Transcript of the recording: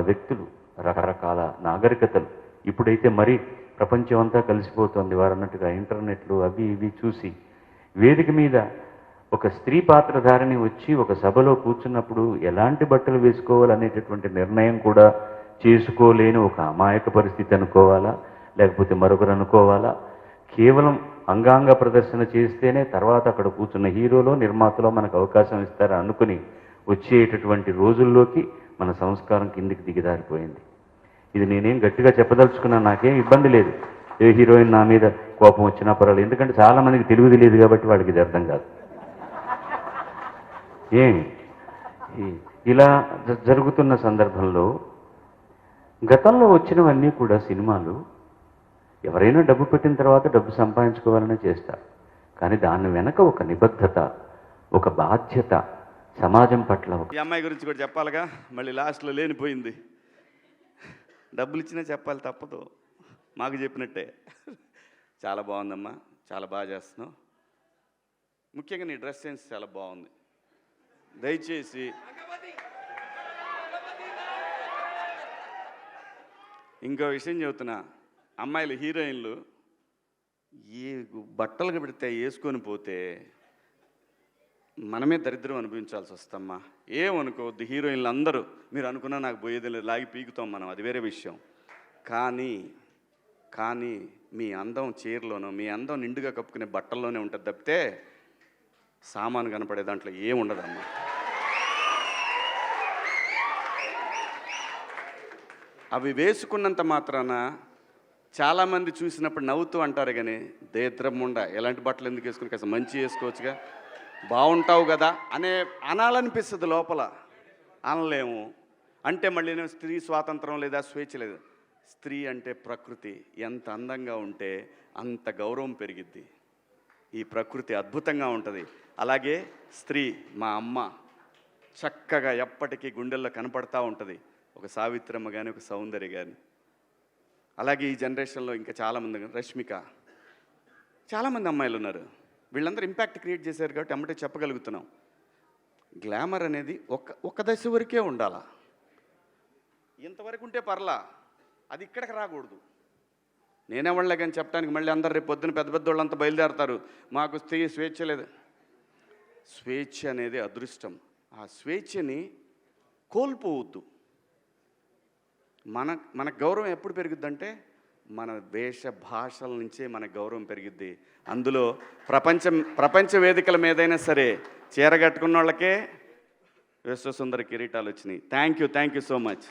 వ్యక్తులు, రకరకాల నాగరికతలు. ఇప్పుడైతే మరీ ప్రపంచం అంతా కలిసిపోతుంది. వారు అన్నట్టుగా ఇంటర్నెట్లు అవి ఇవి చూసి వేదిక మీద ఒక స్త్రీ పాత్రధారిణి వచ్చి ఒక సభలో కూర్చున్నప్పుడు ఎలాంటి బట్టలు వేసుకోవాలనేటటువంటి నిర్ణయం కూడా చేసుకోలేని ఒక అమాయక పరిస్థితి అనుకోవాలా, లేకపోతే మరొకరు అనుకోవాలా? కేవలం అంగాంగ ప్రదర్శన చేస్తేనే తర్వాత అక్కడ కూర్చున్న హీరోలో నిర్మాతలో మనకు అవకాశం ఇస్తారా అనుకుని వచ్చేటటువంటి రోజుల్లోకి మన సంస్కారం కిందికి దిగజారిపోయింది. ఇది నేనేం గట్టిగా చెప్పదలుచుకున్నా, నాకేం ఇబ్బంది లేదు. ఏ హీరోయిన్ నా మీద కోపం వచ్చినా పర్వాలేదు, ఎందుకంటే చాలా మందికి తెలుగు తెలియదు కాబట్టి వాడికి ఇది అర్థం కాదు. ఇలా జరుగుతున్న సందర్భంలో గతంలో వచ్చినవన్నీ కూడా సినిమాలు ఎవరైనా డబ్బు పెట్టిన తర్వాత డబ్బు సంపాదించుకోవాలనే చేస్తారు. కానీ దాని వెనక ఒక నిబద్ధత, ఒక బాధ్యత సమాజం పట్ల. ఈ అమ్మాయి గురించి కూడా చెప్పాలిగా, మళ్ళీ లాస్ట్లో లేనిపోయింది. డబ్బులు ఇచ్చినా చెప్పాలి, తప్పదు. మాకు చెప్పినట్టే. చాలా బాగుందమ్మా, చాలా బాగా చేస్తున్నావు. ముఖ్యంగా నీ డ్రెస్ సెన్స్ చాలా బాగుంది. దయచేసి ఇంకో విషయం చెబుతున్నా, అమ్మాయిలు హీరోయిన్లు ఏ బట్టలు పెడితే వేసుకొని పోతే మనమే దరిద్రం అనుభవించాల్సి వస్తమ్మా. ఏమనుకోవద్దు, హీరోయిన్లు అందరూ మీరు అనుకున్నా నాకు పోయేది లేదు, లాగి పీకుతాం మనం, అది వేరే విషయం. కానీ మీ అందం చీరలోనో, మీ అందం నిండుగా కప్పుకునే బట్టల్లోనే ఉంటుంది తప్పితే సామాను కనపడే దాంట్లో ఏముండదమ్మా. అవి వేసుకున్నంత మాత్రాన చాలామంది చూసినప్పుడు నవ్వుతూ అంటారు, కానీ దేద్రమ్ముండ ఎలాంటి బట్టలు ఎందుకు వేసుకుని కాస్త మంచి వేసుకోవచ్చుగా, బాగుంటావు కదా అనాలనిపిస్తుంది. లోపల అనలేము. అంటే మళ్ళీ స్త్రీ స్వాతంత్రం లేదా స్వేచ్ఛ లేదు. స్త్రీ అంటే ప్రకృతి, ఎంత అందంగా ఉంటే అంత గౌరవం పెరిగిద్ది. ఈ ప్రకృతి అద్భుతంగా ఉంటుంది. అలాగే స్త్రీ, మా అమ్మ చక్కగా ఎప్పటికీ గుండెల్లో కనపడతా ఉంటుంది. ఒక సావిత్రమ్మ కానీ, ఒక సౌందర్య కానీ. అలాగే ఈ జనరేషన్లో ఇంకా చాలామంది, రష్మిక, చాలామంది అమ్మాయిలు ఉన్నారు. వీళ్ళందరూ ఇంపాక్ట్ క్రియేట్ చేశారు కాబట్టి అమ్మటే చెప్పగలుగుతున్నాం. గ్లామర్ అనేది ఒక దశ వరకే ఉండాలా, ఇంతవరకు ఉంటే పర్లా, అది ఇక్కడికి రాకూడదు. నేనేవాళ్ళే కానీ చెప్పడానికి మళ్ళీ అందరు రేపు పొద్దున పెద్ద పెద్ద వాళ్ళంతా బయలుదేరతారు, మాకు స్త్రీ స్వేచ్ఛ లేదు. స్వేచ్ఛ అనేది అదృష్టం. ఆ స్వేచ్ఛని కోల్పోవద్దు. మన గౌరవం ఎప్పుడు పెరుగుద్దంటే మన వేష భాషల నుంచే మన గౌరవం పెరిగిద్ది. అందులో ప్రపంచ వేదికల మీదైనా సరే చీర కట్టుకున్న వాళ్ళకే విశ్వసుందర కిరీటాలు వచ్చినాయి. Thank you so much.